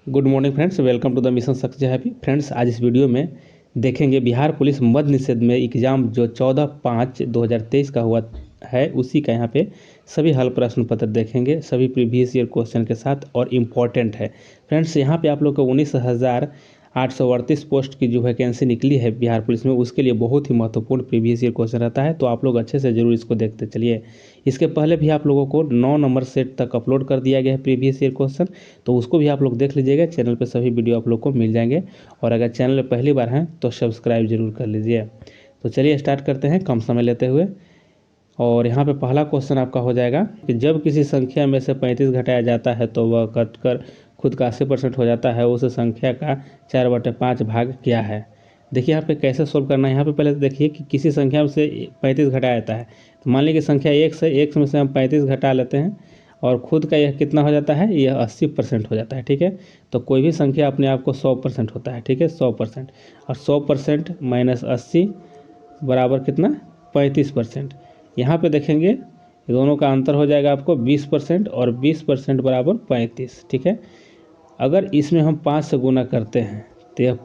Good morning friends, welcome to the mission success happy. Friends, आज इस video में देखेंगे बिहार पुलिस मद्य निषेध में एग्जाम जो 14/5/2023 का हुआ है उसी का यहाँ पे सभी हल प्रश्न पत्र देखेंगे, सभी प्रीवियस ईयर क्वेश्चन के साथ और इम्पॉर्टेंट है। फ्रेंड्स, यहाँ पे आप लोग को 19,838 पोस्ट की जो वैकेंसी निकली है बिहार पुलिस में, उसके लिए बहुत ही महत्वपूर्ण प्रीवियस ईयर क्वेश्चन रहता है, तो आप लोग अच्छे से जरूर इसको देखते चलिए। इसके पहले भी आप लोगों को 9 नंबर सेट तक अपलोड कर दिया गया है प्रीवियस ईयर क्वेश्चन, तो उसको भी आप लोग देख लीजिएगा। चैनल पे सभी वीडियो आप लोग को मिल जाएंगे और अगर चैनल में पहली बार हैं तो सब्सक्राइब जरूर कर लीजिए। तो चलिए स्टार्ट करते हैं कम समय लेते हुए। और यहाँ पे पहला क्वेश्चन आपका हो जाएगा कि जब किसी संख्या में से 35 घटाया जाता है तो वह कटकर खुद का 80% हो जाता है, उस संख्या का 4/5 भाग क्या है। देखिए यहाँ पे कैसे सोल्व करना है। यहाँ पे पहले तो देखिए कि किसी संख्या में से 35 घटाया जाता है, तो मान लीजिए संख्या 1 से 1 में से हम 35 घटा लेते हैं और खुद का यह कितना हो जाता है, यह 80% हो जाता है। ठीक है, तो कोई भी संख्या अपने आप को 100% होता है। ठीक है, 100%, और 100% माइनस 80 बराबर कितना, 35%। यहाँ पे देखेंगे दोनों का अंतर हो जाएगा आपको 20% और 20% बराबर 35। ठीक है, अगर इसमें हम 5 से गुना करते हैं तो यह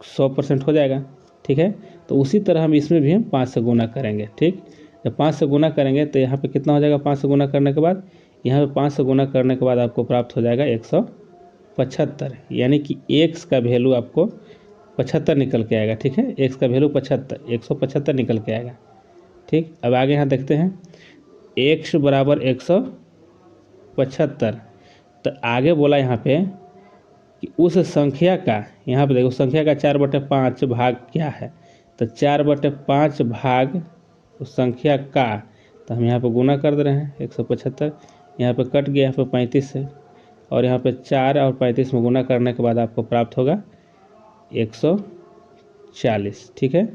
100% हो जाएगा। ठीक है, तो उसी तरह हम इसमें भी हम 5 से गुना करेंगे। ठीक, जब 5 से गुना करेंगे तो यहाँ पे कितना हो जाएगा, 5 से गुना करने के बाद यहाँ पे 5 से गुना करने के बाद आपको प्राप्त हो जाएगा 175, यानी कि एक्स का वैल्यू आपको 75 निकल के आएगा। ठीक है, एक्स का वैल्यू 75, 175 निकल के आएगा। ठीक, अब आगे यहाँ देखते हैं एक्स बराबर 175, तो आगे बोला यहाँ पे कि उस संख्या का, यहाँ पे देखो संख्या का 4/5 भाग क्या है, तो 4/5 भाग उस संख्या का, तो हम यहाँ पे गुना कर दे रहे हैं 175, यहाँ पे कट गया यहाँ पे 35 से, और यहाँ पे 4 और 35 में गुना करने के बाद आपको प्राप्त होगा 140। ठीक है,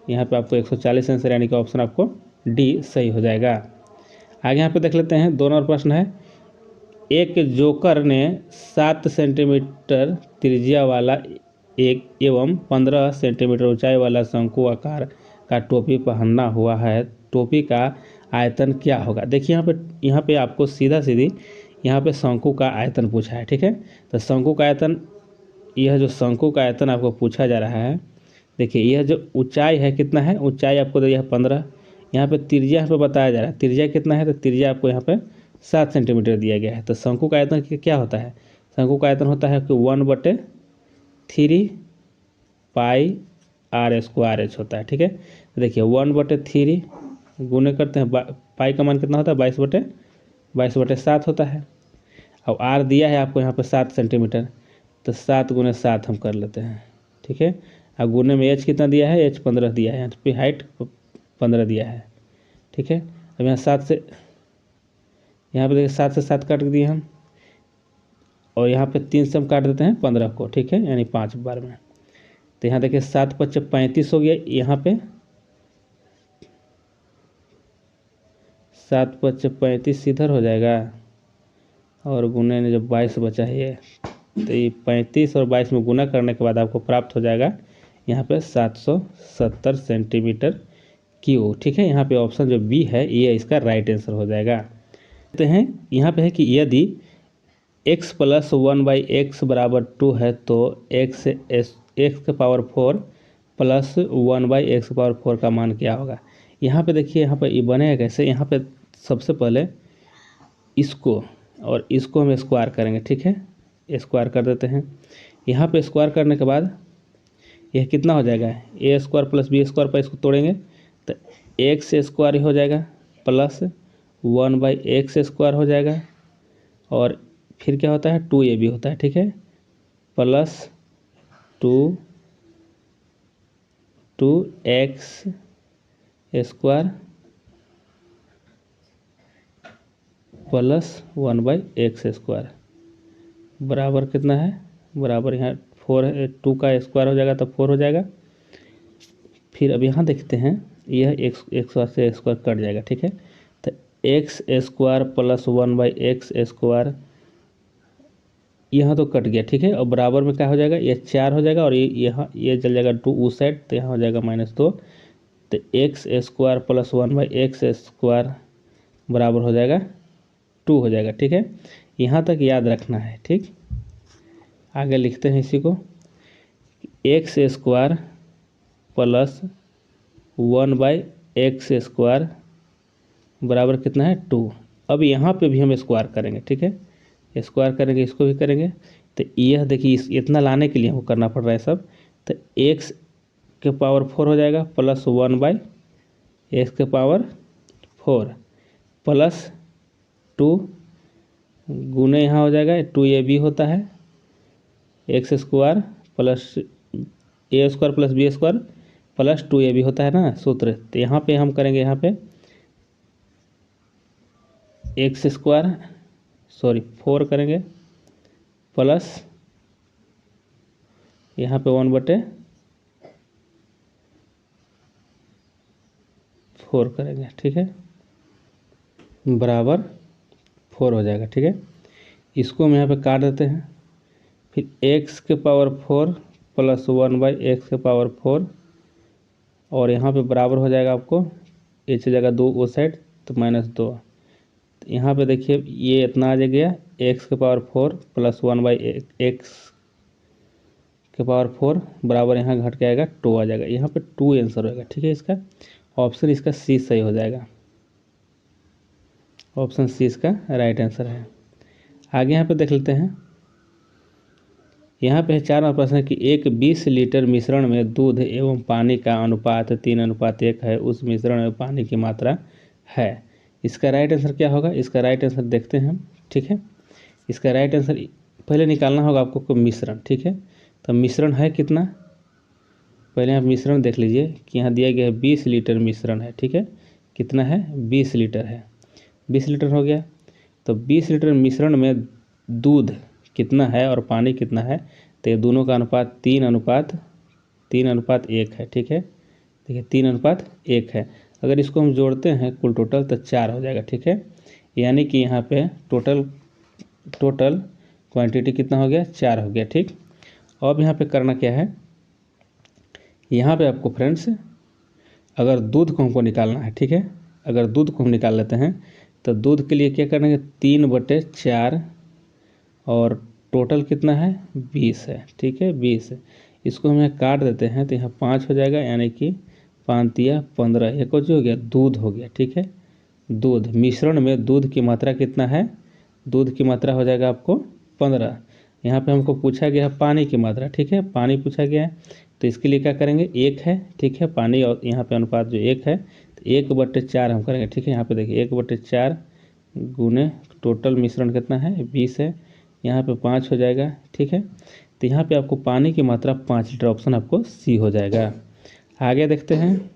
यहाँ पे आपको 140 आंसर, यानी कि ऑप्शन आपको डी सही हो जाएगा। आगे यहाँ पे देख लेते हैं, दोनों और प्रश्न है। एक जोकर ने 7 सेंटीमीटर त्रिज्या वाला एक एवं 15 सेंटीमीटर ऊंचाई वाला शंकु आकार का टोपी पहनना हुआ है, टोपी का आयतन क्या होगा। देखिए यहाँ पे आपको सीधा सीधी यहाँ पे शंकु का आयतन पूछा है। ठीक है, तो शंकु का आयतन, यह जो शंकु का आयतन आपको पूछा जा रहा है, देखिए यह जो ऊंचाई है कितना है, ऊंचाई आपको दिया है 15, यहाँ पे त्रिज्या यहाँ पे बताया जा रहा है, त्रिज्या कितना है, तो त्रिज्या आपको यहाँ पे 7 सेंटीमीटर दिया गया है। तो शंकु का आयतन क्या होता है, शंकु का आयतन होता है कि 1/3 पाई आर स्क्वायर एच होता है। ठीक है, तो देखिए 1/3 गुने करते हैं, पाई का मान कितना होता है, 22/7 होता है। अब आर दिया है आपको यहाँ पे 7 सेंटीमीटर, तो 7 × 7 हम कर लेते हैं। ठीक है, अब गुने में एच कितना दिया है, एच 15 दिया है, यहाँ पे हाइट 15 दिया है। ठीक है, अब यहाँ 7 से, यहाँ पे देखिए 7 से 7 काट दिए हम, और यहाँ पे 3 से हम काट देते हैं 15 को। ठीक है, यानी 5 बार में, तो यहाँ देखिए 7×5 = 35 हो गया, यहाँ पे 7×5 = 35 इधर हो जाएगा, और गुने में जब 22 बचा है ये, तो ये 35 और 22 में गुना करने के बाद आपको प्राप्त हो जाएगा यहाँ पे 770 सेंटीमीटर क्यूब। ठीक है, यहाँ पे ऑप्शन जो बी है ये इसका राइट आंसर हो जाएगा। कहते हैं यहाँ पे है कि यदि x + 1/x = 2 है तो x के पावर 4 + 1/x⁴ का मान क्या होगा। यहाँ पे देखिए यहाँ पे ये बनेगा कैसे, यहाँ पे सबसे पहले इसको और इसको हम स्क्वायर करेंगे। ठीक है, स्क्वायर कर देते हैं, यहाँ पे स्क्वायर करने के बाद यह कितना हो जाएगा, a² + b² पर इसको तोड़ेंगे तो x² हो जाएगा प्लस 1/x² हो जाएगा, और फिर क्या होता है 2ab होता है। ठीक है, प्लस 2x² प्लस 1/x² बराबर कितना है, बराबर यहाँ 4 है, 2 का स्क्वायर हो जाएगा तो 4 हो जाएगा। फिर अब यहाँ देखते हैं यह एक से स्क्वायर कट जाएगा। ठीक है, तो x² प्लस 1/x² यहाँ तो कट गया। ठीक है, और बराबर में क्या हो जाएगा, ये 4 हो जाएगा, और यहाँ ये चल जाएगा 2 उस साइड, तो यहाँ हो जाएगा -2, तो x² प्लस 1/x² बराबर हो जाएगा 2 हो जाएगा। ठीक है, यहाँ तक याद रखना है। ठीक, आगे लिखते हैं इसी को, एक्स स्क्वायर प्लस 1/x² बराबर कितना है 2। अब यहाँ पे भी हम स्क्वायर करेंगे, ठीक है, स्क्वायर करेंगे, इसको भी करेंगे। तो यह देखिए इतना लाने के लिए हमको करना पड़ रहा है सब। तो x के पावर 4 हो जाएगा प्लस 1/x के पावर 4 प्लस 2 गुने यहाँ हो जाएगा 2ab होता है x² plus a² plus b² plus 2ab होता है ना सूत्र। तो यहाँ पे हम करेंगे, यहाँ पे x² 4 करेंगे प्लस यहाँ पे 1/4 करेंगे, ठीक है, बराबर 4 हो जाएगा, ठीक है। इसको हम यहाँ पे काट देते हैं। फिर x के पावर 4 प्लस 1/x के पावर 4 और यहाँ पे बराबर हो जाएगा आपको h जगह 2 उस साइड तो -2। यहाँ पे देखिए ये इतना आ गया x के पावर 4 प्लस 1/x के पावर 4 बराबर यहाँ घट के आएगा 2 आ जाएगा। यहाँ पे 2 आंसर होगा, ठीक है। इसका ऑप्शन इसका सी सही हो जाएगा। ऑप्शन सी इसका राइट आंसर है। आगे यहाँ पे देख लेते हैं। यहाँ पे 4 नंबर प्रश्न है कि एक 20 लीटर मिश्रण में दूध एवं पानी का अनुपात 3:1 है, उस मिश्रण में पानी की मात्रा है। इसका राइट आंसर क्या होगा? इसका राइट आंसर देखते हैं हम, ठीक है। इसका राइट आंसर पहले निकालना होगा आपको मिश्रण, ठीक है। तो मिश्रण है कितना, पहले आप मिश्रण देख लीजिए कि यहाँ दिया गया है 20 लीटर मिश्रण है, ठीक है। कितना है? 20 लीटर है। 20 लीटर हो गया। तो 20 लीटर मिश्रण में दूध कितना है और पानी कितना है, तो ये दोनों का अनुपात 3:1 है, ठीक है। देखिए 3:1 है। अगर इसको हम जोड़ते हैं कुल टोटल तो 4 हो जाएगा, ठीक है। यानी कि यहाँ पे टोटल क्वांटिटी कितना हो गया? 4 हो गया, ठीक। अब यहाँ पे करना क्या है, यहाँ पे आपको फ्रेंड्स अगर दूध को हमको निकालना है, ठीक है, अगर दूध को हम निकाल लेते हैं तो दूध के लिए क्या करेंगे 3/4 और टोटल कितना है 20 है, ठीक है, 20 है। इसको हम यहाँ काट देते हैं तो यहाँ 5 हो जाएगा, यानी कि 5×3 = 15। एक हो गया दूध हो गया, ठीक है। दूध मिश्रण में दूध की मात्रा कितना है? दूध की मात्रा हो जाएगा आपको 15। यहाँ पे हमको पूछा गया है पानी की मात्रा, ठीक है, पानी पूछा गया है। तो इसके लिए क्या करेंगे 1 है, ठीक है, पानी और यहाँ पे अनुपात जो 1 है तो 1/4 हम करेंगे, ठीक है। यहाँ पे देखिए 1/4 गुने टोटल मिश्रण कितना है 20 है, यहाँ पे 5 हो जाएगा, ठीक है। तो यहाँ पे आपको पानी की मात्रा 5 लीटर, ऑप्शन आपको सी हो जाएगा। आगे देखते हैं।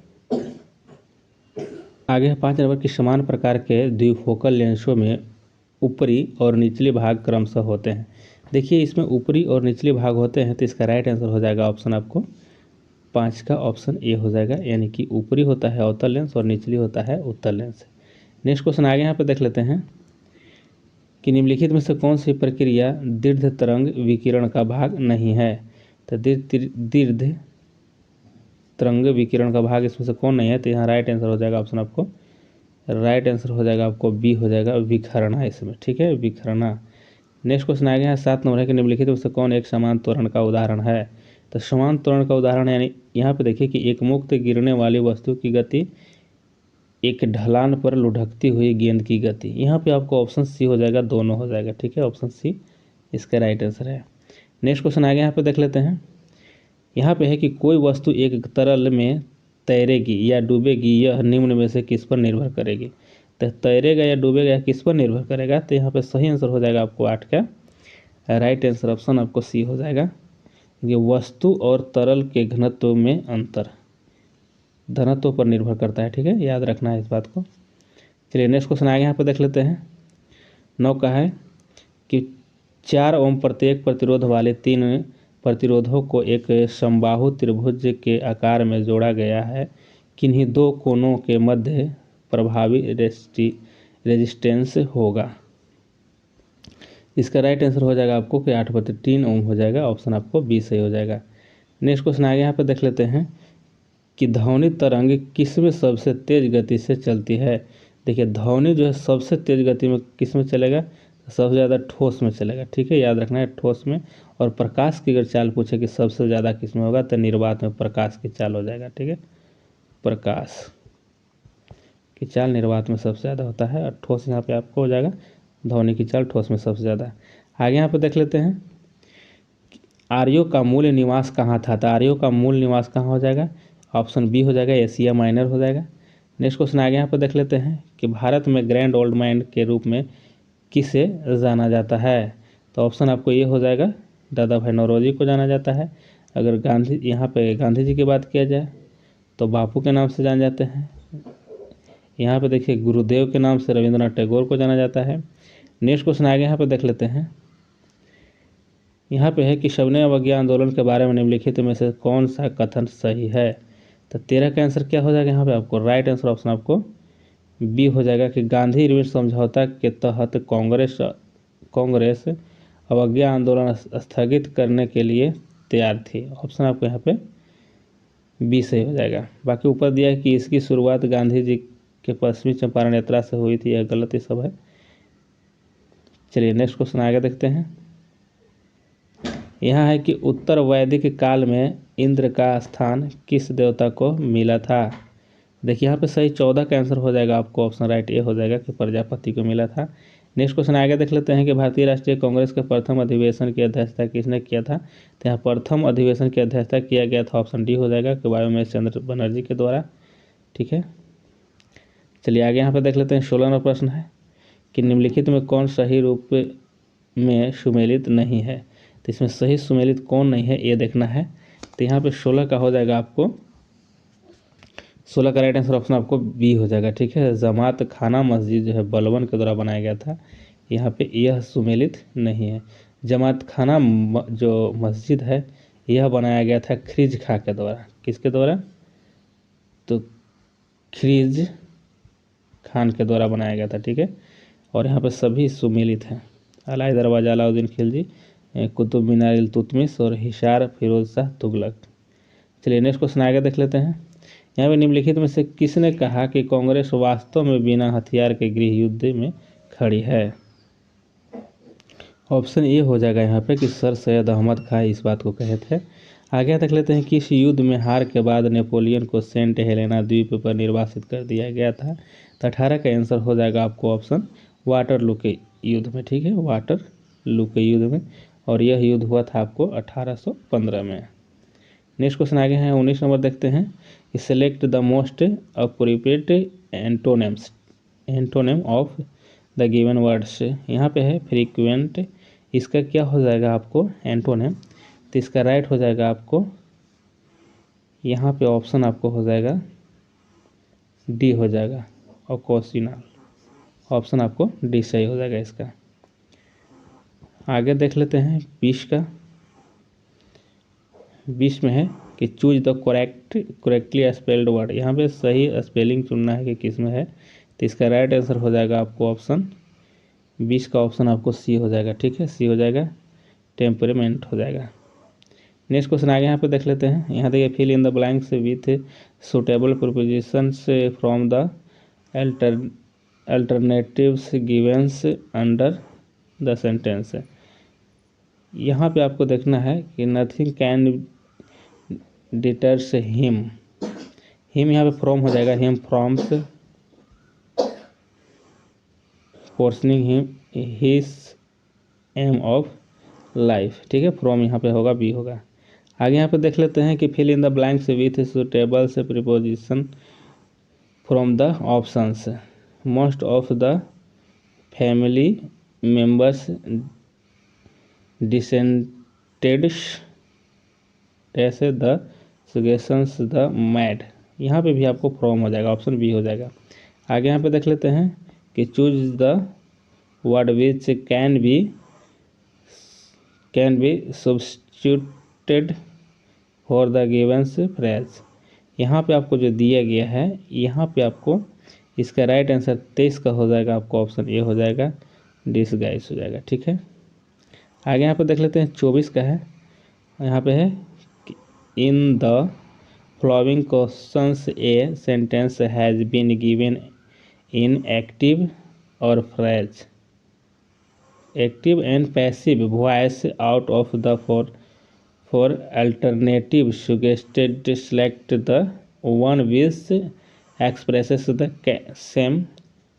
आगे 5 नंबर की समान प्रकार के द्विफोकल लेंसों में ऊपरी और निचले भाग क्रमशः होते हैं। देखिए इसमें ऊपरी और निचले भाग होते हैं, तो इसका राइट आंसर हो जाएगा ऑप्शन आपको 5 का ऑप्शन ए हो जाएगा, यानी कि ऊपरी होता है अवतल लेंस और निचली होता है उत्तल लेंस। नेक्स्ट क्वेश्चन आगे यहाँ पे देख लेते हैं कि निम्नलिखित में से कौन सी प्रक्रिया दीर्घ तरंग विकिरण का भाग नहीं है। तो दीर्घ तरंग विकिरण का भाग इसमें से कौन नहीं है, तो यहाँ राइट आंसर हो जाएगा ऑप्शन आपको राइट आंसर हो जाएगा आपको बी हो जाएगा, विखरना इसमें, ठीक है, विखरना। नेक्स्ट क्वेश्चन आ गया है 7 नंबर है कि निम्नलिखित में से कौन एक समान त्वरण का उदाहरण है। तो समान त्वरण का उदाहरण यानी यहाँ पे देखिए कि एक मुक्त गिरने वाली वस्तु की गति एक ढलान पर लुढ़कती हुई गेंद की गति। यहाँ पे आपको ऑप्शन सी हो जाएगा, दोनों हो जाएगा, ठीक है, ऑप्शन सी इसका राइट आंसर है। नेक्स्ट क्वेश्चन आ गया, यहाँ पे देख लेते हैं। यहाँ पे है कि कोई वस्तु एक तरल में तैरेगी या डूबेगी, यह निम्न में से किस पर निर्भर करेगी। तो तैरेगा या डूबेगा या किस पर निर्भर करेगा, तो यहाँ पे सही आंसर हो जाएगा आपको 8 का राइट आंसर ऑप्शन आपको सी हो जाएगा। ये वस्तु और तरल के घनत्व में अंतर घनत्व पर निर्भर करता है, ठीक है, याद रखना है इस बात को। चलिए नेक्स्ट क्वेश्चन आगे यहाँ पे देख लेते हैं। 9 का है कि 4 ओम प्रत्येक प्रतिरोध वाले 3 प्रतिरोधों को एक समबाहु त्रिभुज के आकार में जोड़ा गया है, किन्हीं 2 कोनों के मध्य प्रभावी रेजिस्टेंस होगा। इसका राइट आंसर हो जाएगा आपको कि 8/3 ओम हो जाएगा, ऑप्शन आपको बी सही हो जाएगा। नेक्स्ट क्वेश्चन आगे यहाँ पे देख लेते हैं कि ध्वनि तरंग किसमें सबसे तेज गति से चलती है। देखिए ध्वनि जो है सबसे तेज गति में किस में चलेगा, सबसे ज़्यादा ठोस में चलेगा, ठीक है, याद रखना है ठोस में। और प्रकाश की अगर चाल पूछे कि सबसे ज़्यादा किस में होगा, तो निर्वात में प्रकाश की चाल हो जाएगा, ठीक है, प्रकाश की चाल निर्वात में सबसे ज़्यादा होता है। और ठोस यहाँ पे आपको हो जाएगा ध्वनि की चाल ठोस में सबसे ज़्यादा। आगे यहाँ पे देख लेते हैं आर्यों का मूल निवास कहाँ था। तो आर्यों का मूल निवास कहाँ हो जाएगा, ऑप्शन बी हो जाएगा, एशिया माइनर हो जाएगा। नेक्स्ट क्वेश्चन आगे यहाँ पे देख लेते हैं कि भारत में ग्रैंड ओल्ड मैन के रूप में किसे जाना जाता है। तो ऑप्शन आपको ये हो जाएगा, दादा भाई नौरोजी को जाना जाता है। अगर गांधी यहाँ पे गांधी जी की बात किया जाए तो बापू के नाम से जाने जाते हैं। यहाँ पे देखिए गुरुदेव के नाम से रविंद्रनाथ टैगोर को जाना जाता है। नेक्स्ट क्वेश्चन आगे यहाँ पे देख लेते हैं, यहाँ पे है कि सविनय अवज्ञा आंदोलन के बारे में निम्नलिखित में से कौन सा कथन सही है। तो 13 का आंसर क्या हो जाएगा यहाँ पे आपको, राइट आंसर ऑप्शन आपको बी हो जाएगा कि गांधी इरविन समझौता के तहत कांग्रेस अवज्ञा आंदोलन स्थगित करने के लिए तैयार थी। ऑप्शन आपको यहाँ पे बी सही हो जाएगा। बाकी ऊपर दिया है कि इसकी शुरुआत गांधी जी के पश्चिमी चंपारण यात्रा से हुई थी, यह गलत ही सब है। चलिए नेक्स्ट क्वेश्चन आगे देखते हैं। यहाँ है कि उत्तर वैदिक काल में इंद्र का स्थान किस देवता को मिला था। देखिए यहाँ पे सही 14 का आंसर हो जाएगा आपको, ऑप्शन राइट ए हो जाएगा कि प्रजापति को मिला था। नेक्स्ट क्वेश्चन आगे देख लेते हैं कि भारतीय राष्ट्रीय कांग्रेस के प्रथम अधिवेशन की अध्यक्षता किसने किया था। तो यहाँ प्रथम अधिवेशन की अध्यक्षता किया गया था, ऑप्शन डी हो जाएगा कि बायोमेश चंद्र बनर्जी के द्वारा, ठीक है। चलिए आगे यहाँ पे देख लेते हैं। 16 नंबर प्रश्न है कि निम्नलिखित में कौन सही रूप में सुमेलित नहीं है। तो इसमें सही सुमेलित कौन नहीं है ये देखना है। तो यहाँ पे 16 का हो जाएगा आपको, 16 का राइट आंसर ऑप्शन आपको बी हो जाएगा, ठीक है। जमात खाना मस्जिद जो है बलबन के द्वारा बनाया गया था, यहाँ पे यह सुमेलित नहीं है। जमात खाना जो मस्जिद है यह बनाया गया था ख्रीज खां के द्वारा। किसके द्वारा, तो ख्रीज खान के द्वारा बनाया गया था, ठीक है। और यहाँ पे सभी सुमेलित हैं, अलाई दरवाजा अलाउद्दीन खिलजी, कुतुब मीनार इल्तुतमिश और हिसार फिरोज शाह तुगलक। चलिए नेक्स्ट क्वेश्चन आगे देख लेते हैं। यहाँ पे निम्नलिखित में से किसने कहा कि कांग्रेस वास्तव में बिना हथियार के गृह युद्ध में खड़ी है। ऑप्शन ए हो जाएगा यहाँ पे कि सर सैयद अहमद खां इस बात को कहे थे। आगे देख लेते हैं किस युद्ध में हार के बाद नेपोलियन को सेंट हेलेना द्वीप पर निर्वासित कर दिया गया था। तो 18 का आंसर हो जाएगा आपको ऑप्शन वाटरलू के युद्ध में, ठीक है, वाटरलू के युद्ध में। और यह युद्ध हुआ था आपको 1815 में। नेक्स्ट क्वेश्चन आगे हैं 19 नंबर देखते हैं। Select the most appropriate antonym of the given words. यहाँ पे है फ्रीक्वेंट, इसका क्या हो जाएगा आपको एंटोनेम। तो इसका राइट हो जाएगा आपको यहाँ पे ऑप्शन आपको हो जाएगा डी हो जाएगा, ओकेशनल। ऑप्शन आपको डी सही हो जाएगा इसका। आगे देख लेते हैं 20 का। 20 में है कि choose the correctly spelled word. यहाँ पे सही स्पेलिंग चुनना है कि किस में है। तो इसका राइट आंसर हो जाएगा आपको ऑप्शन 20 का ऑप्शन आपको सी हो जाएगा, ठीक है, सी हो जाएगा, टेम्परेमेंट हो जाएगा। नेक्स्ट क्वेश्चन आगे यहाँ पे देख लेते हैं। यहाँ देखिए fill in the blanks with suitable propositions from the alternatives given under the sentence. यहाँ पे आपको देखना है कि nothing can deters him. Him यहाँ पे फ्रॉम हो जाएगा, him from pursuing him his aim of life, ठीक है, फ्रॉम यहाँ पे होगा बी होगा। आगे यहाँ पे देख लेते हैं कि fill in the blanks with suitable से preposition from the options. Most of the family members dissented as the suggestions they made. यहाँ पे भी आपको फ्रॉम हो जाएगा, ऑप्शन बी हो जाएगा। आगे यहाँ पे देख लेते हैं कि choose the word which can be substituted for the given phrase. यहाँ पे आपको जो दिया गया है, यहाँ पे आपको इसका राइट आंसर 23 का हो जाएगा, आपको ऑप्शन ए हो जाएगा, डिसगाइज हो जाएगा, ठीक है। आगे यहाँ पे देख लेते हैं 24 का है। यहाँ पे है in the following questions a sentence has been given in active और phrase. Active and passive voice out of the for alternative suggested select the one which expresses the same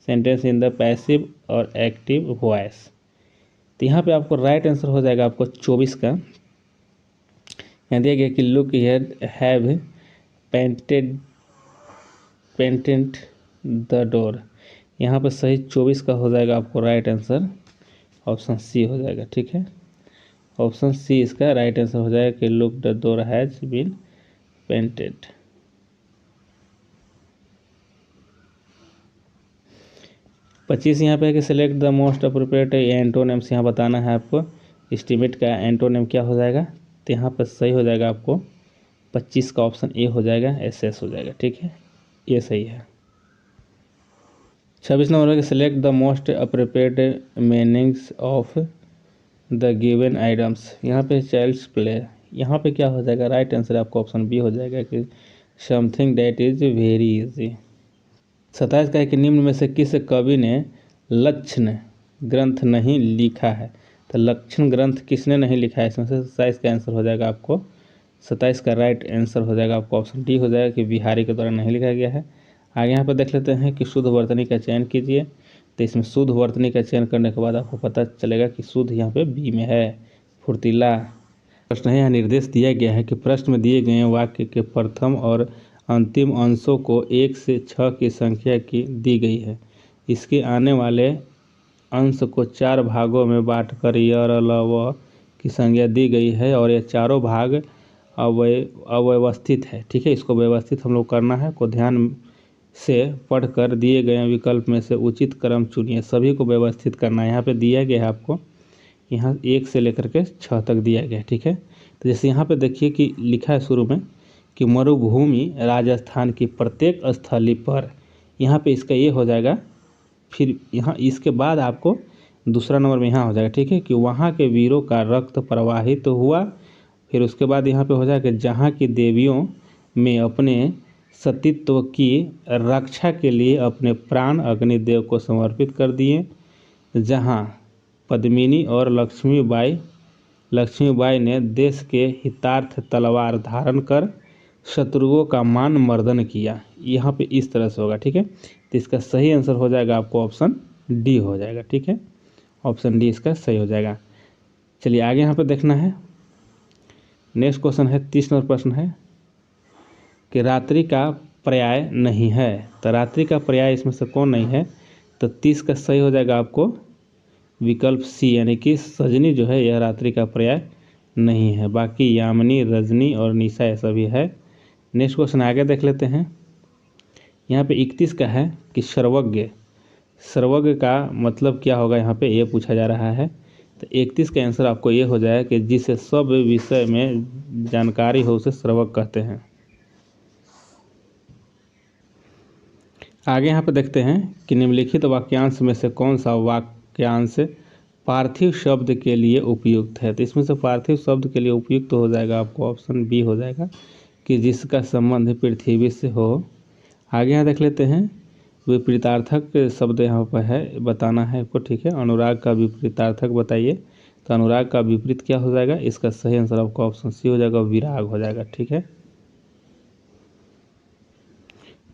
sentence in the passive और active voice। तो यहाँ पे आपको right answer हो जाएगा आपको 24 का। यहाँ दिया गया कि look here have painted the door. यहाँ पर सही 24 का हो जाएगा आपको राइट आंसर, ऑप्शन सी हो जाएगा। ठीक है, ऑप्शन सी इसका राइट आंसर हो जाएगा कि look the door has been painted. पच्चीस यहाँ पे है कि select the most appropriate antonyms. यहाँ बताना है आपको एस्टिमेट का एंटोनिम क्या हो जाएगा। तो यहाँ पर सही हो जाएगा आपको 25 का ऑप्शन ए हो जाएगा, एसएस हो जाएगा। ठीक है, ये सही है। 26 नंबर है कि select the most appropriate meanings of the given items. यहाँ पे चाइल्ड्स प्ले, यहाँ पे क्या हो जाएगा राइट आंसर आपको ऑप्शन बी हो जाएगा कि something that is very easy. 27 का है कि निम्न में से किस कवि ने लक्षण ग्रंथ नहीं लिखा है। तो लक्षण ग्रंथ किसने नहीं लिखा है, इसमें से 27 का आंसर हो जाएगा आपको 27 का राइट आंसर हो जाएगा आपको ऑप्शन डी हो जाएगा कि बिहारी के द्वारा नहीं लिखा गया है। आगे यहाँ पर देख लेते हैं कि शुद्ध वर्तनी का चयन कीजिए। तो इसमें शुद्ध वर्तनी का चयन करने के बाद आपको पता चलेगा कि शुद्ध यहाँ पे बी में है, फुर्तीला। प्रश्न है, यहाँ निर्देश दिया गया है कि प्रश्न में दिए गए वाक्य के प्रथम और अंतिम अंशों को 1 से 6 की संख्या की दी गई है। इसके आने वाले अंश को 4 भागों में बांटकर य र ल व की संज्ञा दी गई है और ये चारों भाग अव्यवस्थित है। ठीक है, इसको व्यवस्थित हम लोग करना है। को ध्यान से पढ़कर दिए गए विकल्प में से उचित क्रम चुनिए। सभी को व्यवस्थित करना है। यहाँ पे दिया गया है आपको, यहाँ 1 से लेकर के 6 तक दिया गया है। ठीक है, तो जैसे यहाँ पे देखिए कि लिखा है शुरू में कि मरुभूमि राजस्थान की प्रत्येक स्थली पर, यहाँ पे इसका ये हो जाएगा। फिर यहाँ इसके बाद आपको दूसरा नंबर में यहाँ हो जाएगा। ठीक है, कि वहाँ के वीरों का रक्त प्रवाहित हुआ। फिर उसके बाद यहाँ पे हो जाएगा जहाँ की देवियों में अपने सतीत्व की रक्षा के लिए अपने प्राण अग्निदेव को समर्पित कर दिए। जहाँ पद्मिनी और लक्ष्मीबाई ने देश के हितार्थ तलवार धारण कर शत्रुओं का मान मर्दन किया। यहाँ पे इस तरह से होगा। ठीक है, तो इसका सही आंसर हो जाएगा आपको ऑप्शन डी हो जाएगा। ठीक है, ऑप्शन डी इसका सही हो जाएगा। चलिए आगे यहाँ पे देखना है। नेक्स्ट क्वेश्चन है 30 नंबर प्रश्न है कि रात्रि का पर्याय नहीं है। तो रात्रि का पर्याय इसमें से कौन नहीं है। तो 30 का सही हो जाएगा आपको विकल्प सी, यानी कि सजनी जो है यह रात्रि का पर्याय नहीं है। बाकी यामिनी, रजनी और निशा ये सभी है। नेक्स्ट क्वेश्चन आगे देख लेते हैं। यहाँ पे 31 का है कि सर्वज्ञ का मतलब क्या होगा, यहाँ पे ये पूछा जा रहा है। तो 31 का आंसर आपको ये हो जाएगा कि जिसे सब विषय में जानकारी हो उसे सर्वज्ञ कहते हैं। आगे यहाँ पे देखते हैं कि निम्नलिखित वाक्यांश में से कौन सा वाक्यांश पार्थिव शब्द के लिए उपयुक्त है। तो इसमें से पार्थिव शब्द के लिए उपयुक्त हो जाएगा आपको ऑप्शन बी हो जाएगा कि जिसका संबंध पृथ्वी से हो। आगे यहाँ देख लेते हैं, विपरीतार्थक शब्द यहाँ पर है, बताना है आपको। ठीक है, अनुराग का विपरीतार्थक बताइए। तो अनुराग का विपरीत क्या हो जाएगा, इसका सही आंसर आपको ऑप्शन सी हो जाएगा, विराग हो जाएगा। ठीक है,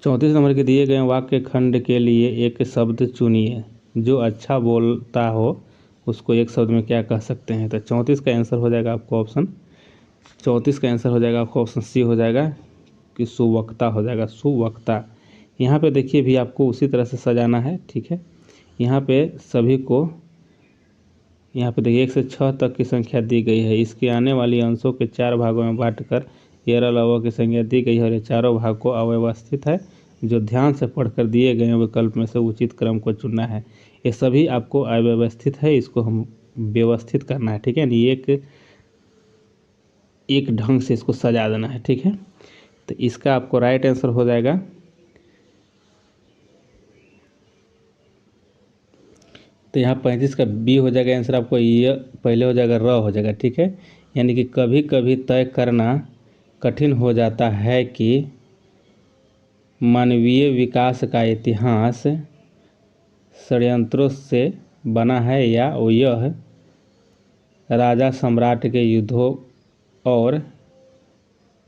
34 नंबर के दिए गए वाक्य खंड के लिए एक शब्द चुनिए। जो अच्छा बोलता हो उसको एक शब्द में क्या कह सकते हैं। तो 34 का आंसर हो जाएगा आपको ऑप्शन 34 का आंसर हो जाएगा आपको ऑप्शन सी हो जाएगा कि सुवक्ता हो जाएगा, सुवक्ता। यहाँ पे देखिए भी आपको उसी तरह से सजाना है। ठीक है, यहाँ पे सभी को, यहाँ पे देखिए 1 से 6 तक की संख्या दी गई है। इसके आने वाली अंशों के 4 भागों में बांटकर ये लव की संख्या दी गई है और ये चारों भाग को अव्यवस्थित है। जो ध्यान से पढ़कर दिए गए विकल्प में से उचित क्रम को चुनना है। ये सभी आपको अव्यवस्थित है, इसको हम व्यवस्थित करना है। ठीक है, एक ढंग से इसको सजा देना है। ठीक है, तो इसका आपको राइट आंसर हो जाएगा तो यहाँ 35 का बी हो जाएगा आंसर आपको। ये पहले हो जाएगा र हो जाएगा। ठीक है, यानी कि कभी कभी तय करना कठिन हो जाता है कि मानवीय विकास का इतिहास षड्यंत्रों से बना है या यह राजा सम्राट के युद्धों और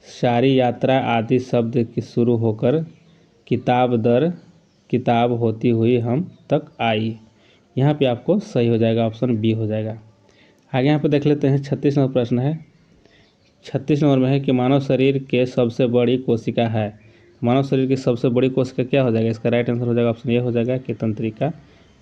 सारी यात्रा आदि शब्द की शुरू होकर किताब दर किताब होती हुई हम तक आई। यहाँ पे आपको सही हो जाएगा, ऑप्शन बी हो जाएगा। आगे यहाँ पे देख लेते हैं 36 नंबर प्रश्न है। 36 नंबर में है कि मानव शरीर के सबसे बड़ी कोशिका है। मानव शरीर की सबसे बड़ी कोशिका क्या हो जाएगा? इसका राइट आंसर हो जाएगा ऑप्शन ए हो जाएगा कि तंत्रिका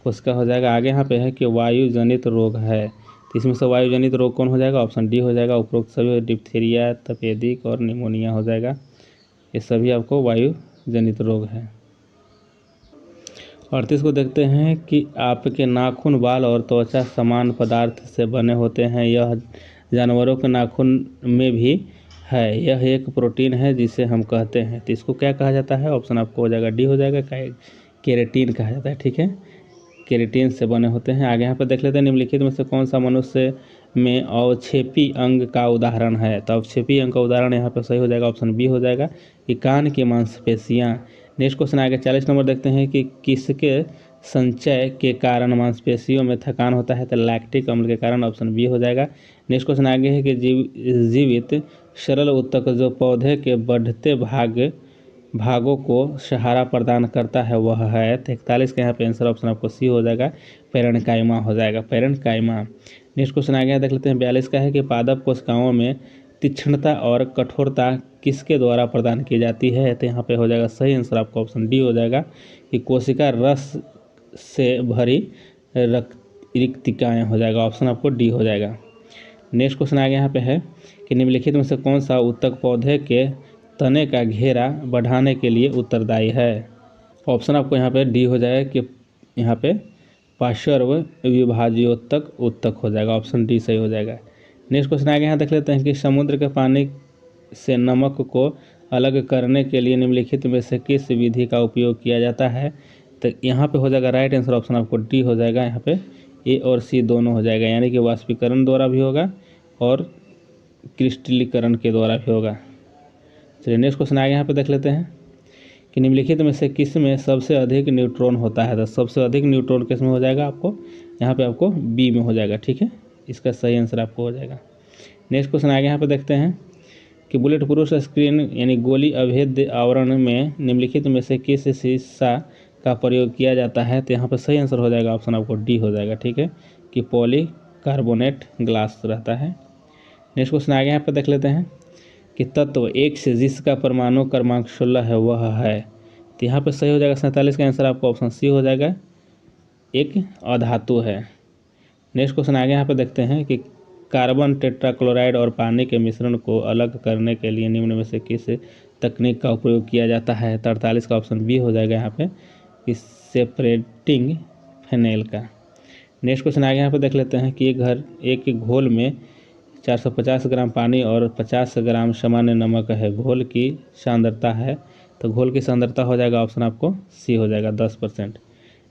कोशिका हो जाएगा। आगे यहाँ पे है कि वायु जनित रोग है, तो इसमें से वायु जनित रोग कौन हो जाएगा? ऑप्शन डी हो जाएगा। उपरोक्त सभी डिप्थीरिया, तपेदिक और निमोनिया हो जाएगा। ये सभी आपको वायु जनित रोग है। 38 को देखते हैं कि आपके नाखून, बाल और त्वचा समान पदार्थ से बने होते हैं, यह जानवरों के नाखून में भी है, यह एक प्रोटीन है जिसे हम कहते हैं, तो इसको क्या कहा जाता है? ऑप्शन आपको हो जाएगा डी हो जाएगा, केराटिन कहा जाता है। ठीक है, केराटिन से बने होते हैं। आगे यहाँ पर देख लेते हैं निम्नलिखित में से कौन सा मनुष्य में अवक्षेपी अंग का उदाहरण है? तो अवक्षेपी अंग का उदाहरण यहाँ पर सही हो जाएगा, ऑप्शन बी हो जाएगा कि कान की मांसपेशियाँ। नेक्स्ट क्वेश्चन आगे 40 नंबर देखते हैं कि किसके संचय के कारण मांसपेशियों में थकान होता है? तो लैक्टिक अम्ल के कारण, ऑप्शन बी हो जाएगा। नेक्स्ट क्वेश्चन आगे है कि जीवित सरल ऊतक जो पौधे के बढ़ते भागों को सहारा प्रदान करता है वह है? तो 41 का यहाँ पे आंसर ऑप्शन आपको सी हो जाएगा, पेरेन्काइमा हो जाएगा, पेरेन्काइमा। नेक्स्ट क्वेश्चन आगे यहाँ देख लेते हैं 42 का है कि पादप कोशिकाओं में तीक्ष्णता और कठोरता किसके द्वारा प्रदान की जाती है? तो यहाँ पे हो जाएगा सही आंसर आपको ऑप्शन डी हो जाएगा कि कोशिका रस से भरी रिक्तिकाएँ हो जाएगा, ऑप्शन आपको डी हो जाएगा। नेक्स्ट क्वेश्चन आगे यहाँ पे है कि निम्नलिखित में से कौन सा ऊतक पौधे के तने का घेरा बढ़ाने के लिए उत्तरदायी है? ऑप्शन आपको यहाँ पे डी हो जाएगा कि यहाँ पे पार्श्व विभाज्योतक ऊतक हो जाएगा, ऑप्शन डी सही हो जाएगा। नेक्स्ट क्वेश्चन आगे यहाँ देख लेते हैं कि समुद्र के पानी से नमक को अलग करने के लिए निम्नलिखित में से किस विधि का उपयोग किया जाता है? तो यहाँ पे हो जाएगा राइट आंसर ऑप्शन आपको डी हो जाएगा, यहाँ पे ए और सी दोनों हो जाएगा, यानी कि वाष्पीकरण द्वारा भी होगा और क्रिस्टलीकरण के द्वारा भी होगा। चलिए नेक्स्ट क्वेश्चन आगे यहाँ पे देख लेते हैं कि निम्नलिखित में से किस में सबसे अधिक न्यूट्रॉन होता है? तो सबसे अधिक न्यूट्रॉन किस में हो जाएगा? आपको यहाँ पे आपको बी में हो जाएगा। ठीक है, इसका सही आंसर आपको हो जाएगा। नेक्स्ट क्वेश्चन आगे यहाँ पे देखते हैं कि बुलेट प्रूफ स्क्रीन यानी गोली अभेद्य आवरण में निम्नलिखित में से किस शीशा का प्रयोग किया जाता है? तो यहाँ पर सही आंसर हो जाएगा, ऑप्शन आपको डी हो जाएगा। ठीक है, कि पॉलीकार्बोनेट ग्लास रहता है। नेक्स्ट क्वेश्चन आगे यहाँ पर देख लेते हैं कि तत्व एक से जिसका परमाणु क्रमांक 16 है वह है? तो यहाँ पर सही हो जाएगा 47 का आंसर आपको ऑप्शन सी हो जाएगा, एक अधातु है। नेक्स्ट क्वेश्चन आगे यहाँ पर देखते हैं कि कार्बन टेट्राक्लोराइड और पानी के मिश्रण को अलग करने के लिए निम्न में से किस तकनीक का उपयोग किया जाता है? 43 का ऑप्शन बी हो जाएगा यहाँ पे, कि सेपरेटिंग फेनेल का। नेक्स्ट क्वेश्चन आगे यहाँ पे देख लेते हैं कि एक घोल में 450 ग्राम पानी और 50 ग्राम सामान्य नमक है, घोल की सांद्रता है, तो घोल की सांद्रता हो जाएगा ऑप्शन आपको सी हो जाएगा 10%।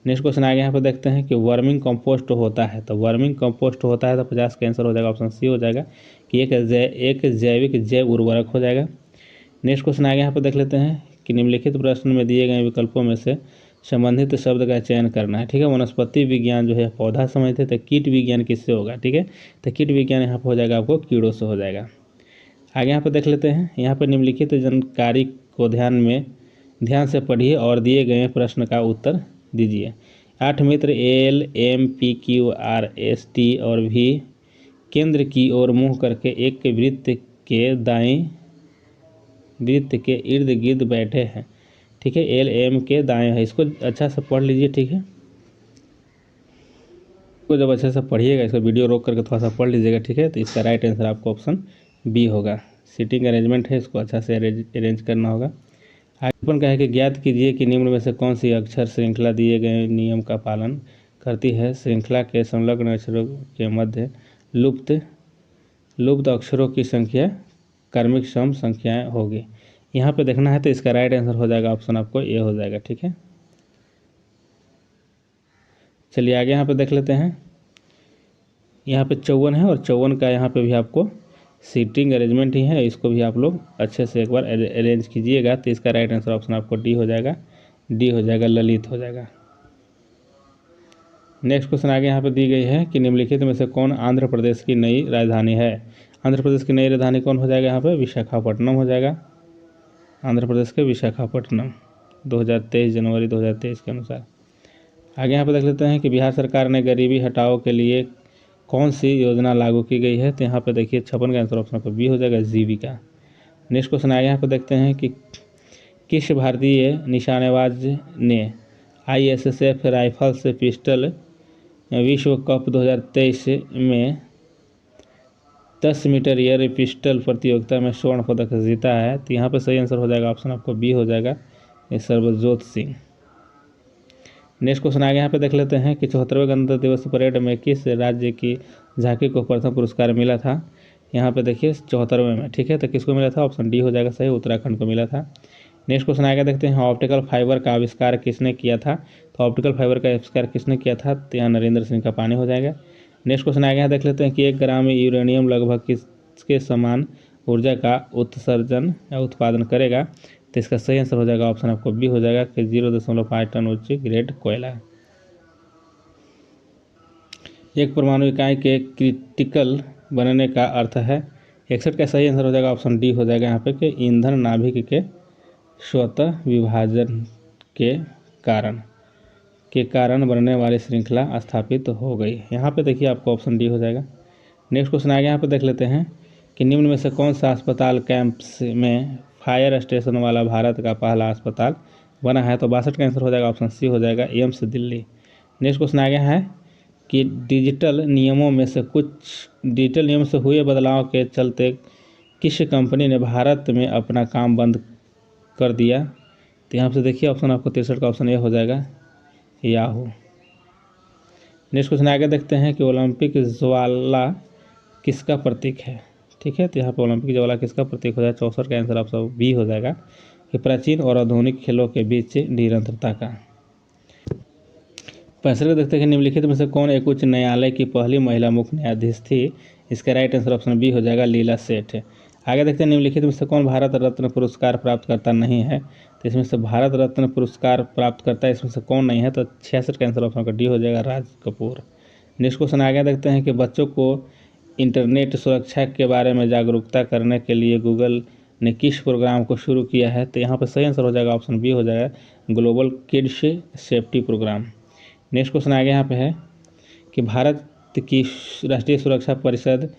नेक्स्ट क्वेश्चन आगे यहाँ पे देखते हैं कि वर्मिंग कंपोस्ट होता है, तो वर्मिंग कंपोस्ट होता है तो 50 का आंसर हो जाएगा, ऑप्शन सी हो जाएगा कि एक जैविक जैव उर्वरक हो जाएगा। नेक्स्ट क्वेश्चन आगे यहाँ पे देख लेते हैं कि निम्नलिखित प्रश्न में दिए गए विकल्पों में से संबंधित शब्द का चयन करना है। ठीक है, वनस्पति विज्ञान जो है पौधा समझते, तो कीट विज्ञान किससे होगा? ठीक है, तो कीट विज्ञान यहाँ पर हो जाएगा आपको कीड़ों से हो जाएगा। आगे यहाँ पर देख लेते हैं, यहाँ पर निम्नलिखित जानकारी को ध्यान से पढ़िए और दिए गए प्रश्न का उत्तर दीजिए। 8 मित्र L M P Q R S T और भी केंद्र की ओर मुँह करके एक वृत्त के इर्द गिर्द बैठे हैं। ठीक है, एल एम के दाएं है, इसको अच्छा से पढ़ लीजिए। ठीक है, तो जब अच्छे से पढ़िएगा, इसको वीडियो रोक करके थोड़ा सा पढ़ लीजिएगा। ठीक है, तो इसका राइट आंसर आपको ऑप्शन बी होगा। सीटिंग अरेंजमेंट है, इसको अच्छा से अरेंज करना होगा। आगे का है कि ज्ञात कीजिए कि निम्न में से कौन सी अक्षर श्रृंखला दिए गए नियम का पालन करती है? श्रृंखला के संलग्न अक्षरों के मध्य लुप्त अक्षरों की संख्या क्रमिक सम संख्याएं होगी। यहाँ पे देखना है, तो इसका राइट आंसर हो जाएगा ऑप्शन आपको ए हो जाएगा। ठीक है, चलिए आगे यहाँ पे देख लेते हैं। यहाँ पे 54 है और 54 का यहाँ पे भी आपको सीटिंग अरेंजमेंट ही है, इसको भी आप लोग अच्छे से एक बार अरेंज कीजिएगा। तो इसका राइट आंसर ऑप्शन आपको डी हो जाएगा, डी हो जाएगा, ललित हो जाएगा। नेक्स्ट क्वेश्चन आगे यहाँ पे दी गई है कि निम्नलिखित में से कौन आंध्र प्रदेश की नई राजधानी है। आंध्र प्रदेश की नई राजधानी कौन हो जाएगा यहाँ पे, विशाखापट्टनम हो जाएगा। आंध्र प्रदेश के विशाखापट्टनम 2023 जनवरी 2023 के अनुसार। आगे यहाँ पे देख लेते हैं कि बिहार सरकार ने गरीबी हटाओ के लिए कौन सी योजना लागू की गई है। तो यहाँ पे देखिए 56 का आंसर ऑप्शन पर बी हो जाएगा, जीविका। नेक्स्ट क्वेश्चन आगे यहाँ पे देखते हैं कि किस भारतीय निशानेबाज ने ISSF राइफल्स पिस्टल विश्व कप 2023 में 10 मीटर एयर पिस्टल प्रतियोगिता में स्वर्ण पदक जीता है। तो यहाँ पे सही आंसर हो जाएगा ऑप्शन आपको बी हो जाएगा, ये सर्वजोत सिंह। नेक्स्ट क्वेश्चन आगे यहाँ पे देख लेते हैं कि 74वें गणतंत्र दिवस परेड में किस राज्य की झांकी को प्रथम पुरस्कार मिला था। यहाँ पे देखिए 74वें में, ठीक है, तो किसको मिला था, ऑप्शन डी हो जाएगा सही, उत्तराखंड को मिला था। नेक्स्ट क्वेश्चन आगे देखते हैं ऑप्टिकल फाइबर का आविष्कार किसने किया था। तो ऑप्टिकल फाइबर का आविष्कार किसने किया था, तो यहाँ नरेंद्र सिंह का पानी हो जाएगा। नेक्स्ट क्वेश्चन आगे यहाँ देख लेते हैं कि 1 ग्राम यूरेनियम लगभग किसके समान ऊर्जा का उत्सर्जन या उत्पादन करेगा। तो इसका सही आंसर हो जाएगा ऑप्शन आपको बी हो जाएगा कि 0.5 टन उच्च ग्रेड कोयला। एक परमाणु इकाई के क्रिटिकल बनने का अर्थ है। 61 का सही आंसर हो जाएगा ऑप्शन डी हो जाएगा यहाँ पे कि ईंधन नाभिक के स्वतः विभाजन के कारण बनने वाली श्रृंखला स्थापित हो गई। यहाँ पे देखिए आपको ऑप्शन डी हो जाएगा। नेक्स्ट क्वेश्चन आगे यहाँ पे देख लेते हैं कि निम्न में से कौन सा अस्पताल कैंप्स में फायर स्टेशन वाला भारत का पहला अस्पताल बना है। तो 62 का आंसर हो जाएगा ऑप्शन सी हो जाएगा, एम्स दिल्ली। नेक्स्ट क्वेश्चन आगे है कि डिजिटल नियमों से हुए बदलाव के चलते किस कंपनी ने भारत में अपना काम बंद कर दिया। तो यहाँ से देखिए ऑप्शन आपको 63 का ऑप्शन ए हो जाएगा, याहू। नेक्स्ट क्वेश्चन आगे देखते हैं कि ओलंपिक ज्वाला किसका प्रतीक है, ठीक है। तो यहाँ पर ओलंपिक ज्वाला किसका प्रतीक हो जाएगा, 64 का आंसर आपका बी हो जाएगा कि प्राचीन और आधुनिक खेलों के बीच निरंतरता का। 65 देखते हैं कि निम्नलिखित में से कौन एक उच्च न्यायालय की पहली महिला मुख्य न्यायाधीश थी। इसका राइट आंसर ऑप्शन बी हो जाएगा, लीला सेठ। आगे देखते हैं निम्नलिखित में से कौन भारत रत्न पुरस्कार प्राप्त करता नहीं है। तो इसमें से भारत रत्न पुरस्कार प्राप्त करता है इसमें से कौन नहीं है। तो 66 का आंसर ऑप्शन का डी हो जाएगा, राज कपूर। नेक्स्ट क्वेश्चन आगे देखते हैं कि बच्चों को इंटरनेट सुरक्षा के बारे में जागरूकता करने के लिए गूगल ने किस प्रोग्राम को शुरू किया है। तो यहाँ पर सही आंसर हो जाएगा ऑप्शन बी हो जाएगा, global kids safety program. Next question आगे यहाँ पे है कि भारत की राष्ट्रीय सुरक्षा परिषद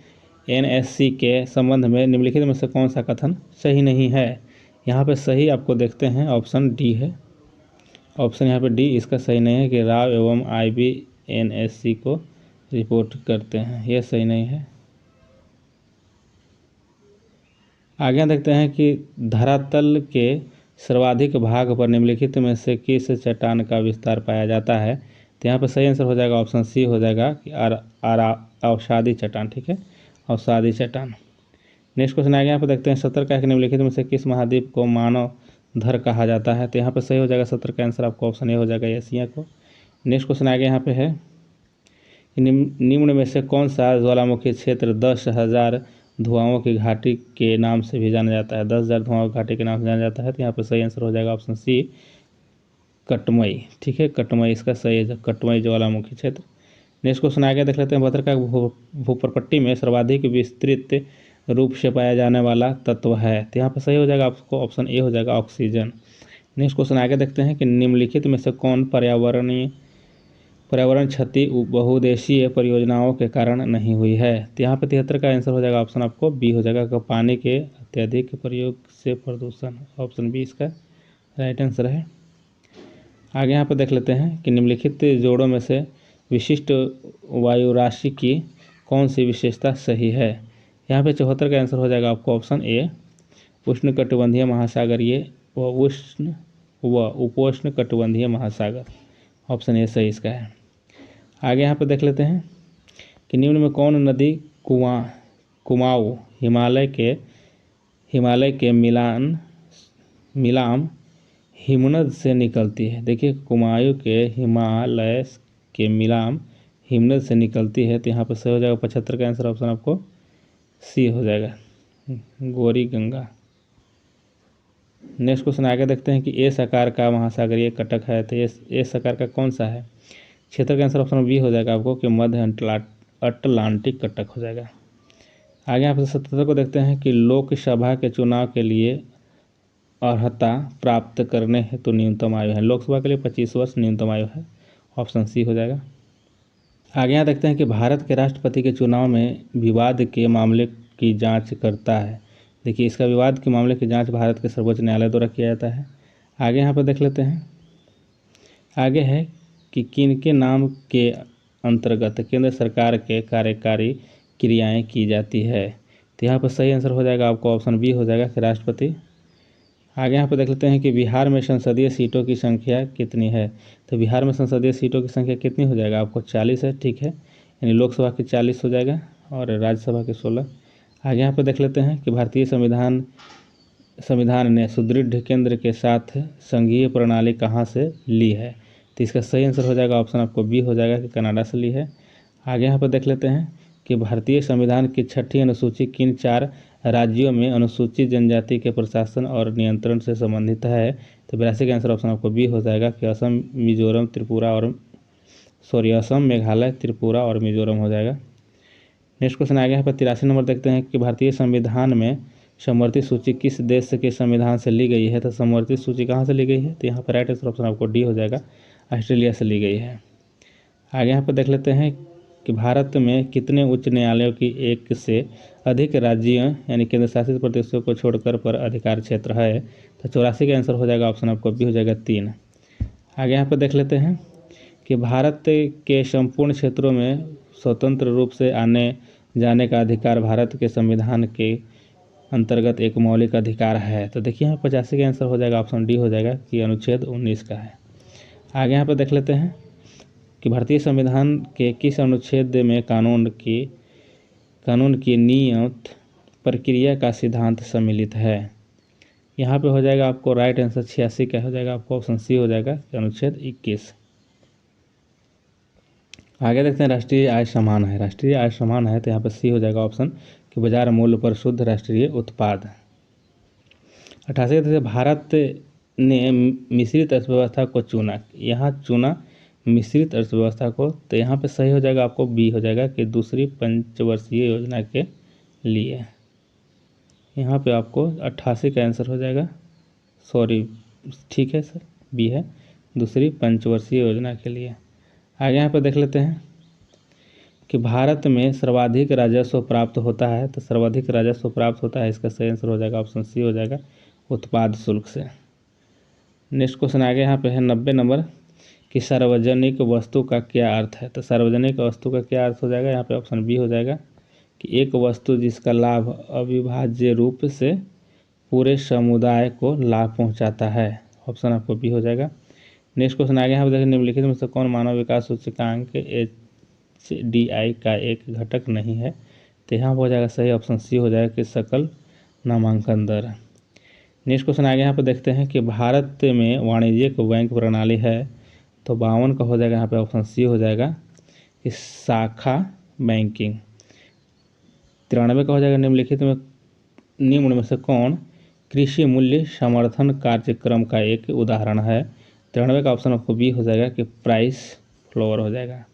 NSC के संबंध में निम्नलिखित में से कौन सा कथन सही नहीं है। यहाँ पे सही आपको देखते हैं ऑप्शन डी है, ऑप्शन यहाँ पे डी इसका सही नहीं है कि राव एवं IB NSC को रिपोर्ट करते हैं, यह सही नहीं है। आगे देखते हैं कि धरातल के सर्वाधिक भाग पर निम्नलिखित में से किस चट्टान का विस्तार पाया जाता है। तो यहाँ पर सही आंसर हो जाएगा ऑप्शन सी हो जाएगा कि अवसादी चट्टान, ठीक है, अवसादी चट्टान। नेक्स्ट क्वेश्चन आगे यहाँ पर देखते हैं 70 का निम्नलिखित में से किस महाद्वीप को मानव धर कहा जाता है। तो यहाँ पर सही हो जाएगा 70 का आंसर आपको ऑप्शन ए हो जाएगा, एशिया को। नेक्स्ट क्वेश्चन आगे यहाँ पे है कि निम्न में से कौन सा ज्वालामुखी क्षेत्र 10,000 धुआंओं की घाटी के नाम से भी जाना जाता है। 10,000 धुआंओं की घाटी के नाम से जाना जाता है। तो यहाँ पर सही आंसर हो जाएगा ऑप्शन सी, कटमई, ठीक है, कटमई इसका सही है, कटमई ज्वालामुखी क्षेत्र। नेक्स्ट क्वेश्चन आगे देख लेते हैं भद्रका भूप्रपट्टी में सर्वाधिक विस्तृत रूप से पाया जाने वाला तत्व है। तो यहाँ पर सही हो जाएगा आपको ऑप्शन ए हो जाएगा, ऑक्सीजन। नेक्स्ट क्वेश्चन आगे देखते हैं कि निम्नलिखित में से कौन पर्यावरण क्षति बहुउद्देशीय परियोजनाओं के कारण नहीं हुई है। तो यहाँ पर 73 का आंसर हो जाएगा ऑप्शन आपको बी हो जाएगा कि पानी के अत्यधिक प्रयोग से प्रदूषण, ऑप्शन बी इसका राइट आंसर है। आगे यहाँ पर देख लेते हैं कि निम्नलिखित जोड़ों में से विशिष्ट वायु राशि की कौन सी विशेषता सही है। यहाँ पे 74 का आंसर हो जाएगा आपको ऑप्शन ए, उष्णकटिबंधीय महासागरीय व उपोष्ण कटिबंधीय महासागर, ऑप्शन ए सही इसका है। आगे यहाँ पे देख लेते हैं कि निम्न में कौन नदी कुमाऊं हिमालय के मिलाम हिमनद से निकलती है। देखिए कुमाऊं के हिमालय के मिलाम हिमनद से निकलती है। तो यहाँ पर सही हो जाएगा 75 का आंसर ऑप्शन आपको सी हो जाएगा, गौरी गंगा। नेक्स्ट क्वेश्चन आगे देखते हैं कि ए आकार का महासागरीय कटक है। तो ए आकार का कौन सा है। क्षेत्र का आंसर ऑप्शन बी हो जाएगा आपको कि मध्य अटलांटिक का टक हो जाएगा। आगे यहाँ पे 77 को देखते हैं कि लोकसभा के चुनाव के लिए अर्हता प्राप्त करने हेतु न्यूनतम आयु है। लोकसभा के लिए 25 वर्ष न्यूनतम आयु है, ऑप्शन सी हो जाएगा। आगे यहाँ देखते हैं कि भारत के राष्ट्रपति के चुनाव में विवाद के मामले की जांच करता है। देखिए, इसका विवाद के मामले की जांच भारत के सर्वोच्च न्यायालय द्वारा किया जाता है। आगे यहाँ पर देख लेते हैं, आगे है कि किन के नाम के अंतर्गत केंद्र सरकार के कार्यकारी क्रियाएं की जाती है। तो यहाँ पर सही आंसर हो जाएगा आपको ऑप्शन बी हो जाएगा कि राष्ट्रपति। आगे यहाँ पर देख लेते हैं कि बिहार में संसदीय सीटों की संख्या कितनी है। तो बिहार में संसदीय सीटों की संख्या कितनी हो जाएगा आपको 40 है, ठीक है, यानी लोकसभा की 40 हो जाएगा और राज्यसभा के 16। आगे यहाँ पर देख लेते हैं कि भारतीय संविधान ने सुदृढ़ केंद्र के साथ संघीय प्रणाली कहाँ से ली है। तो इसका सही आंसर हो जाएगा ऑप्शन आपको बी हो जाएगा कि कनाडा से ली है। आगे यहाँ पर देख लेते हैं कि भारतीय संविधान की 6ठी अनुसूची किन 4 राज्यों में अनुसूचित जनजाति के प्रशासन और नियंत्रण से संबंधित है। तो 82 का आंसर ऑप्शन आपको बी हो जाएगा कि असम, मिजोरम, त्रिपुरा और असम, मेघालय, त्रिपुरा और मिजोरम हो जाएगा। नेक्स्ट क्वेश्चन आगे यहाँ पर 83 नंबर देखते हैं कि भारतीय संविधान में समवर्ती सूची किस देश के संविधान से ली गई है। तो समवर्ती सूची कहाँ से ली गई है। तो यहाँ पर राइट आंसर ऑप्शन आपको डी हो जाएगा, ऑस्ट्रेलिया से ली गई है। आगे यहाँ पर देख लेते हैं कि भारत में कितने उच्च न्यायालयों की एक से अधिक राज्यों यानी केंद्र शासित प्रदेशों को छोड़कर पर अधिकार क्षेत्र है। तो 84 का आंसर हो जाएगा ऑप्शन आपको बी हो जाएगा 3। आगे यहाँ पर देख लेते हैं कि भारत के संपूर्ण क्षेत्रों में स्वतंत्र रूप से आने जाने का अधिकार भारत के संविधान के अंतर्गत एक मौलिक अधिकार है। तो देखिए यहाँ 85 का आंसर हो जाएगा ऑप्शन डी हो जाएगा कि अनुच्छेद 19 का है। आगे यहाँ पर देख लेते हैं कि भारतीय संविधान के किस अनुच्छेद में कानून की नियत प्रक्रिया का सिद्धांत सम्मिलित है। यहाँ पे हो जाएगा आपको राइट आंसर 86 का हो जाएगा, आपको ऑप्शन सी हो जाएगा अनुच्छेद 21। आगे देखते हैं राष्ट्रीय आय समान है। राष्ट्रीय आय समान है तो यहाँ पर सी हो जाएगा ऑप्शन कि बाजार मूल्य पर शुद्ध राष्ट्रीय उत्पाद। 88 भारत ने मिश्रित अर्थव्यवस्था को चुना, यहाँ चुना मिश्रित अर्थव्यवस्था को। तो यहाँ पे सही हो जाएगा आपको बी हो जाएगा कि दूसरी पंचवर्षीय योजना के लिए। यहाँ पे आपको 88 का आंसर हो जाएगा, सॉरी ठीक है सर, बी है, दूसरी पंचवर्षीय योजना के लिए। आगे यहाँ पर देख लेते हैं कि भारत में सर्वाधिक राजस्व प्राप्त होता है। तो सर्वाधिक राजस्व प्राप्त होता है, इसका सही आंसर हो जाएगा ऑप्शन सी हो जाएगा उत्पाद शुल्क से। नेक्स्ट क्वेश्चन आगे यहाँ पे है 90 नंबर कि सार्वजनिक वस्तु का क्या अर्थ है। तो सार्वजनिक वस्तु का क्या अर्थ हो जाएगा, यहाँ पे ऑप्शन बी हो जाएगा कि एक वस्तु जिसका लाभ अविभाज्य रूप से पूरे समुदाय को लाभ पहुंचाता है, ऑप्शन आपको बी हो जाएगा। नेक्स्ट क्वेश्चन आगे यहाँ पर देखिए निम्नलिखित में से कौन मानव विकास सूचकांक HDI का एक घटक नहीं है। तो यहाँ पर हो जाएगा सही ऑप्शन सी हो जाएगा कि सकल नामांकन दर। नेक्स्ट क्वेश्चन आगे यहाँ पर देखते हैं कि भारत में वाणिज्यिक बैंक प्रणाली है। तो 52 का हो जाएगा यहाँ पे ऑप्शन सी हो जाएगा कि शाखा बैंकिंग। 93 का हो जाएगा निम्न में से कौन कृषि मूल्य समर्थन कार्यक्रम का एक उदाहरण है। 93 का ऑप्शन आपको बी हो जाएगा कि प्राइस फ्लोर हो जाएगा।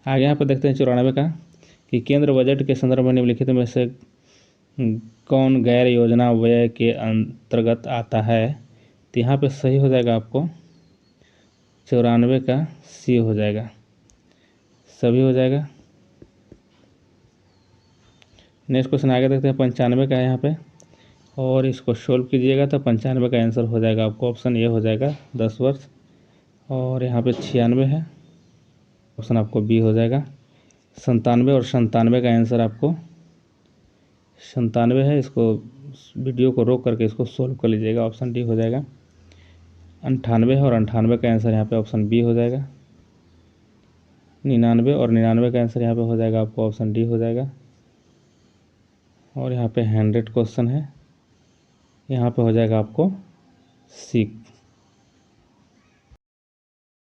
आगे यहाँ पर देखते हैं 94 का कि केंद्र बजट के संदर्भ में निम्नलिखित में से कौन गैर योजना व्यय के अंतर्गत आता है। तो यहाँ पे सही हो जाएगा आपको 94 का सी हो जाएगा, सभी हो जाएगा। नेक्स्ट क्वेश्चन आगे देखते हैं 95 का है यहाँ पे, और इसको सोल्व कीजिएगा तो 95 का आंसर हो जाएगा आपको ऑप्शन ए हो जाएगा 10 वर्ष, और यहाँ पे 96 है, ऑप्शन आपको बी हो जाएगा 97, और 97 का आंसर आपको 97 है। इसको वीडियो को रोक करके इसको सोल्व कर लीजिएगा, ऑप्शन डी हो जाएगा 98 है, और 98 का आंसर यहाँ पे ऑप्शन बी हो जाएगा 99, और 99 का आंसर यहाँ पे हो जाएगा आपको ऑप्शन डी हो जाएगा। और यहाँ पे 100 क्वेश्चन है, यहाँ पे हो जाएगा आपको सी।